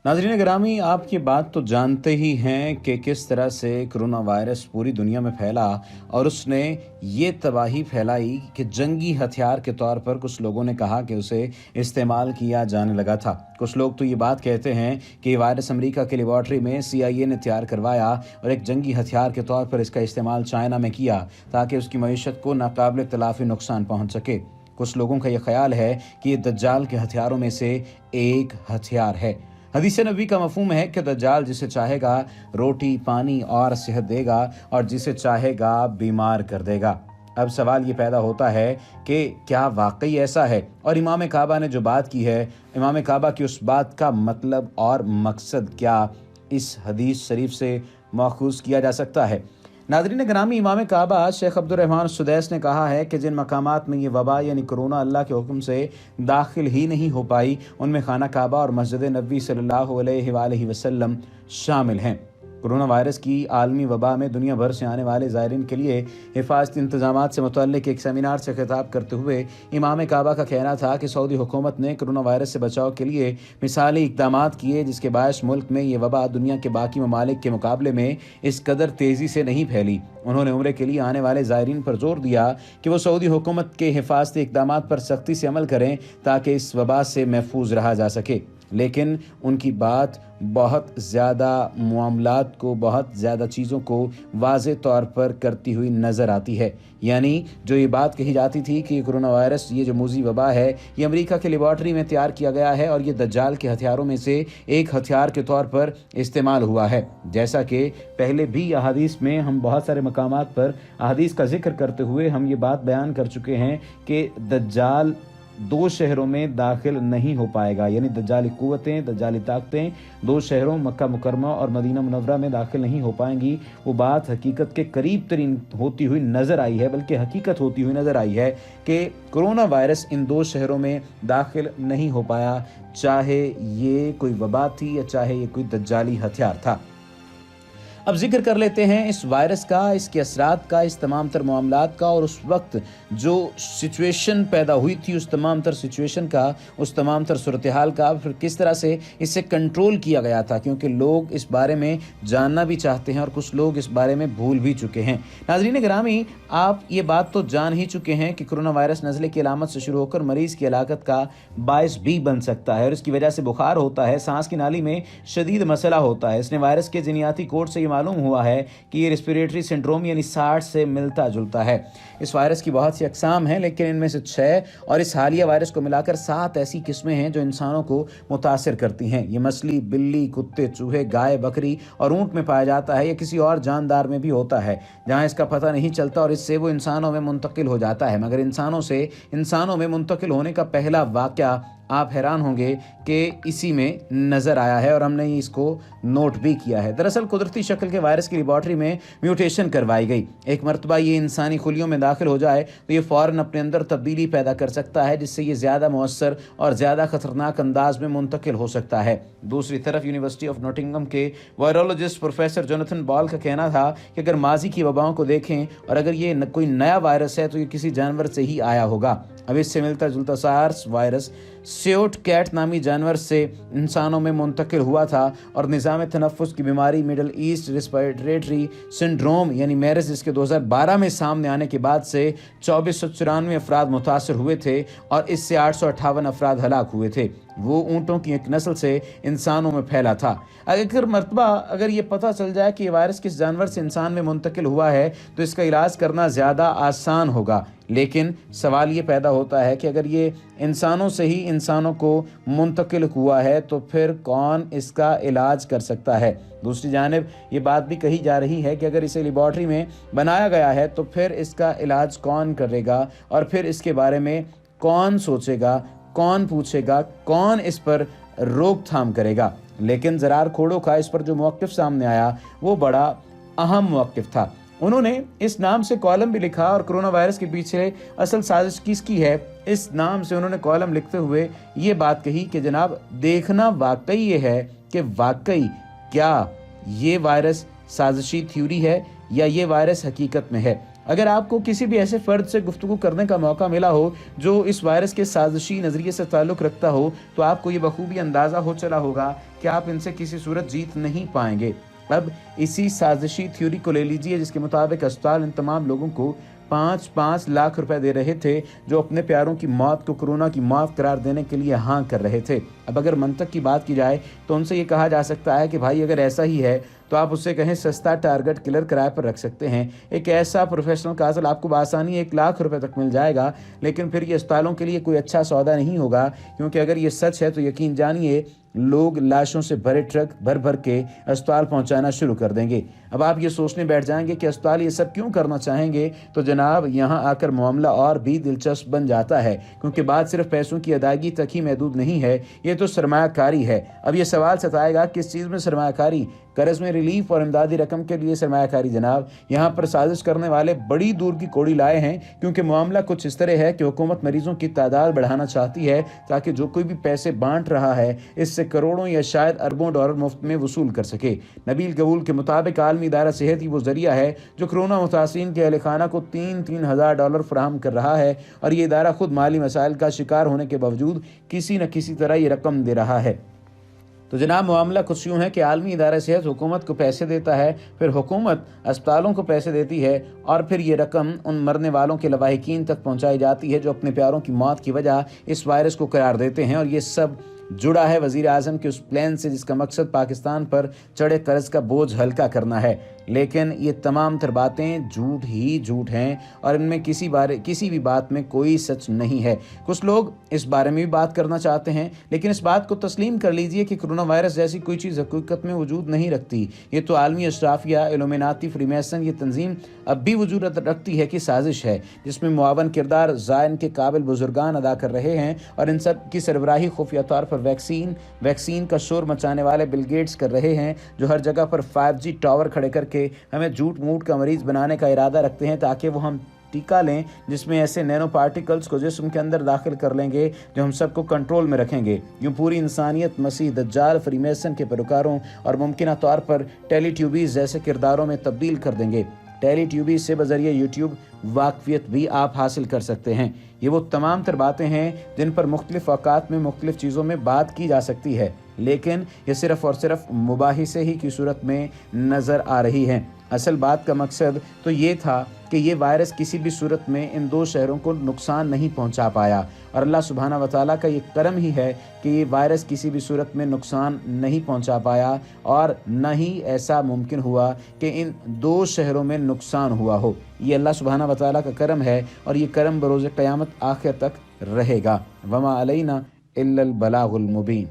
नाज़रीन गिरामी, आप ये बात तो जानते ही हैं कि किस तरह से कोरोना वायरस पूरी दुनिया में फैला और उसने ये तबाही फैलाई कि जंगी हथियार के तौर पर कुछ लोगों ने कहा कि उसे इस्तेमाल किया जाने लगा था। कुछ लोग तो ये बात कहते हैं कि ये वायरस अमेरिका की लेबॉर्ट्री में CIA ने तैयार करवाया और एक जंगी हथियार के तौर पर इसका इस्तेमाल चाइना में किया ताकि उसकी मईशत को नाकाबिल तलाफी नुकसान पहुँच सके। कुछ लोगों का ये ख्याल है कि ये दज्जाल के हथियारों में से एक हथियार है। हदीस नबी का मफहूम है कि दज्जाल जिसे चाहेगा रोटी पानी और सेहत देगा और जिसे चाहेगा बीमार कर देगा। अब सवाल ये पैदा होता है कि क्या वाकई ऐसा है, और इमाम काबा ने जो बात की है, इमाम काबा की उस बात का मतलब और मकसद क्या इस हदीस शरीफ से माखूज किया जा सकता है। नाज़रीन गिरामी, इमाम काबा शेख अब्दुर्रहमान सुदैस ने कहा है कि जिन मकामात में ये वबा यानी कोरोना अल्लाह के हुक्म से दाखिल ही नहीं हो पाई, उनमें खाना काबा और मस्जिद नबी सल्लल्लाहु अलैहि वसल्लम शामिल हैं। कोरोना वायरस की आलमी वबा में दुनिया भर से आने वाले ज़ायरीन के लिए हिफाजती इंतजामात से मुतल्लिक़ एक सेमिनार से खिताब करते हुए इमाम काबा का कहना था कि सऊदी हुकूमत ने कोरोना वायरस से बचाव के लिए मिसाली इक़दामात किए, जिसके बायस मुल्क में ये वबा दुनिया के बाकी ममालिक के मुकाबले में इस कदर तेज़ी से नहीं फैली। उन्होंने उम्रे के लिए आने वाले ज़ायरीन पर जोर दिया कि वो सऊदी हुकूमत के हिफाजती इक़दामात पर सख्ती से अमल करें ताकि इस वबा से महफूज रहा जा सके। लेकिन उनकी बात बहुत ज़्यादा मामलात को, बहुत ज़्यादा चीज़ों को वाज़े तौर पर करती हुई नज़र आती है। यानी जो ये बात कही जाती थी कि कोरोना वायरस, ये जो मूजी वबा है, ये अमेरिका की लेबॉर्ट्री में तैयार किया गया है और ये दज्जाल के हथियारों में से एक हथियार के तौर पर इस्तेमाल हुआ है। जैसा कि पहले भी अहादीस में हम बहुत सारे मकामात पर अहादीस का जिक्र करते हुए हम ये बात बयान कर चुके हैं कि दज्जाल दो शहरों में दाखिल नहीं हो पाएगा, यानी दज्जाली कुव्वतें, दज्जाली ताकतें दो शहरों मक्का मुकरमा और मदीना मुनव्वरा में दाखिल नहीं हो पाएंगी। वो बात हकीकत के करीब तरीन होती हुई नज़र आई है, बल्कि हकीकत होती हुई नज़र आई है कि कोरोना वायरस इन दो शहरों में दाखिल नहीं हो पाया, चाहे ये कोई वबा थी या चाहे ये कोई दज्जाली हथियार था। अब जिक्र कर लेते हैं इस वायरस का, इसके असरात का, इस तमाम तर मामलात का और उस वक्त जो सिचुएशन पैदा हुई थी, उस तमाम तर सिचुएशन का, उस तमाम तर सूरत हाल का, फिर किस तरह से इसे कंट्रोल किया गया था, क्योंकि लोग इस बारे में जानना भी चाहते हैं और कुछ लोग इस बारे में भूल भी चुके हैं। नाज़रीन गिरामी, आप ये बात तो जान ही चुके हैं कि कोरोना वायरस नज़ले की अलामत से शुरू होकर मरीज़ की हलाकत का बायस भी बन सकता है और इसकी वजह से बुखार होता है, सांस की नाली में शदीद मसला होता है। इसने वायरस के जीनियाती कोड से मालूम हुआ है कि ये रेस्पिरेटरी सिंड्रोम यानी सार्स से मिलता जुलता है। इस वायरस की बहुत सी अकसाम हैं, लेकिन इनमें से 6 और इस हालिया वायरस को मिलाकर 7 ऐसी किस्में हैं जो इंसानों को मुतासिर करती हैं। ये मछली, बिल्ली, कुत्ते, चूहे, गाय, बकरी और ऊंट में पाया जाता है। या किसी और जानदार में भी होता है जहां इसका पता नहीं चलता और इससे वो इंसानों में मुंतकिल हो जाता है। मगर इंसानों से इंसानों में मुंतकिल होने का पहला वाक़या आप हैरान होंगे कि इसी में नज़र आया है और हमने इसको नोट भी किया है। दरअसल कुदरती शक्ल के वायरस की लेबॉर्ट्री में म्यूटेशन करवाई गई। एक मरतबा ये इंसानी खुलियों में दाखिल हो जाए तो ये फ़ौरन अपने अंदर तब्दीली पैदा कर सकता है, जिससे ये ज़्यादा मौसर और ज़्यादा ख़तरनाक अंदाज में मुंतकिल हो सकता है। दूसरी तरफ यूनिवर्सिटी ऑफ नॉटिंघम के वायरोलॉजिस्ट प्रोफेसर जोनाथन बॉल का कहना था कि अगर माजी की वबाओं को देखें और अगर ये कोई नया वायरस है तो ये किसी जानवर से ही आया होगा। अब इससे मिलता जुलता सार्स वायरस स्योट कैट नामी जानवर से इंसानों में मुंतकिल हुआ था और निज़ाम तनफ़ुस की बीमारी मिडल ईस्ट रेस्पिरेटरी सिंड्रोम यानी मेरस, जिसके 2012 में सामने आने के बाद से 2494 अफराद मुतासर हुए थे और इससे 858 अफराद हलाक हुए थे। वो ऊँटों की एक नस्ल से इंसानों में फैला था। अगर ये पता चल जाए कि ये वायरस किस जानवर से इंसान में मुंतकिल हुआ है तो इसका इलाज करना ज़्यादा आसान होगा। लेकिन सवाल ये पैदा होता है कि अगर ये इंसानों से ही इंसानों को मुंतकिल हुआ है तो फिर कौन इसका इलाज कर सकता है। दूसरी जानिब ये बात भी कही जा रही है कि अगर इसे लेबॉर्ट्री में बनाया गया है तो फिर इसका इलाज कौन करेगा और फिर इसके बारे में कौन सोचेगा, कौन पूछेगा, कौन इस पर रोकथाम करेगा। लेकिन ज़रार खोड़ो का इस पर जो मौक़िफ़ सामने आया वो बड़ा अहम मौक़िफ़ था। उन्होंने इस नाम से कॉलम भी लिखा और कोरोना वायरस के पीछे असल साजिश किसकी है, इस नाम से उन्होंने कॉलम लिखते हुए ये बात कही कि जनाब, देखना वाकई ये है कि वाकई क्या ये वायरस साजिशी थ्योरी है या ये वायरस हकीकत में है। अगर आपको किसी भी ऐसे फ़र्द से गुफ्तगू करने का मौका मिला हो जो इस वायरस के साजिशी नज़रिए से ताल्लुक़ रखता हो, तो आपको ये बखूबी अंदाज़ा हो चला होगा कि आप इनसे किसी सूरत जीत नहीं पाएंगे। अब इसी साजिशी थ्योरी को ले लीजिए जिसके मुताबिक अस्पताल इन तमाम लोगों को 5-5 लाख रुपए दे रहे थे जो अपने प्यारों की मौत को कोरोना की मौत करार देने के लिए हाँ कर रहे थे। अब अगर मंतक की बात की जाए तो उनसे ये कहा जा सकता है कि भाई अगर ऐसा ही है तो आप उससे कहें सस्ता टारगेट किलर किराए पर रख सकते हैं। एक ऐसा प्रोफेशनल कातिल आपको बआसानी 1 लाख रुपए तक मिल जाएगा, लेकिन फिर ये अस्पतालों के लिए कोई अच्छा सौदा नहीं होगा, क्योंकि अगर ये सच है तो यकीन जानिए लोग लाशों से भरे ट्रक भर भर के अस्पताल पहुंचाना शुरू कर देंगे। अब आप ये सोचने बैठ जाएंगे कि अस्पताल ये सब क्यों करना चाहेंगे, तो जनाब यहाँ आकर मामला और भी दिलचस्प बन जाता है, क्योंकि बात सिर्फ पैसों की अदायगी तक ही महदूद नहीं है, ये तो सरमायाकारी है। अब ये सवाल सताएगा किस चीज़ में सरमायाकारी? कर्ज में रिलीफ और इमदादी रकम के लिए सरमायाकारी जनाब। यहाँ पर साजिश करने वाले बड़ी दूर की कौड़ी लाए हैं, क्योंकि मामला कुछ इस तरह है कि हुकूमत मरीजों की तादाद बढ़ाना चाहती है ताकि जो कोई भी पैसे बांट रहा है इससे करोड़ों या शायद अरबों डॉलर मुफ्त में वसूल कर सके। नबील कबूल के मुताबिक आलमी इदारा सेहत ही वो जरिया है जो कोरोना मुतासिरीन के अहल खाना को 3-3 हज़ार डॉलर फराहम कर रहा है, और ये इदारा खुद माली मसाइल का शिकार होने के बावजूद किसी न किसी तरह ये रकम दे रहा है। तो जनाब मामला कुछ यूँ है कि आलमी इदारा सेहत हुकूमत को पैसे देता है, फिर हुकूमत अस्पतालों को पैसे देती है, और फिर ये रकम उन मरने वालों के लवाहिकीन तक पहुंचाई जाती है जो अपने प्यारों की मौत की वजह इस वायरस को करार देते हैं। और ये सब जुड़ा है वज़ीर आज़म के उस प्लान से जिसका मकसद पाकिस्तान पर चढ़े कर्ज का बोझ हल्का करना है। लेकिन ये तमाम तर बातें झूठ ही झूठ हैं और इनमें किसी भी बात में कोई सच नहीं है। कुछ लोग इस बारे में भी बात करना चाहते हैं, लेकिन इस बात को तस्लीम कर लीजिए कि कोरोना वायरस जैसी कोई चीज़ हकीकत में वजूद नहीं रखती। ये तो आलमी अशराफिया, इल्यूमिनाती, फ्रीमेसन ये तंजीम अब भी वजूद रखती है कि साजिश है जिसमें मुआवन किरदार ज़ायन के काबिल बुजुर्गान अदा कर रहे हैं, और इन सब की सरबराही खुफिया तौर पर वैक्सीन का शोर मचाने वाले बिल गेट्स कर रहे हैं, जो हर जगह पर 5G टावर खड़े करके हमें झूठ मूठ का मरीज बनाने का इरादा रखते हैं ताकि वो हम टीका लें जिसमें ऐसे नैनो पार्टिकल्स को जिस्म के अंदर दाखिल कर लेंगे जो हम सबको कंट्रोल में रखेंगे। यूँ पूरी इंसानियत मसीह, दज्जाल, फ्रीमेसन के पैरोकारों और मुमकिन तौर पर टेलीट्यूबीज जैसे किरदारों में तब्दील कर देंगे। टेलीट्यूबीज से बजरिए यूट्यूब वाकफियत भी आप हासिल कर सकते हैं। ये वो तमाम तर बातें हैं जिन पर मुख्तलिफ औकात में मुख्तलिफ चीज़ों में बात की जा सकती है, लेकिन ये सिर्फ़ और सिर्फ मुबाहिसे ही की सूरत में नज़र आ रही हैं। असल बात का मकसद तो ये था कि ये वायरस किसी भी सूरत में इन 2 शहरों को नुकसान नहीं पहुंचा पाया, और अल्लाह सुब्हाना व तआला का ये करम ही है कि ये वायरस किसी भी सूरत में नुकसान नहीं पहुंचा पाया, और न ही ऐसा मुमकिन हुआ कि इन 2 शहरों में नुकसान हुआ हो। ये अल्लाह सुब्हाना व तआला का करम है, और ये करम बरोज़ क़यामत आखिर तक रहेगा। वमा अलैना इल्लल बलागुल मुबीन।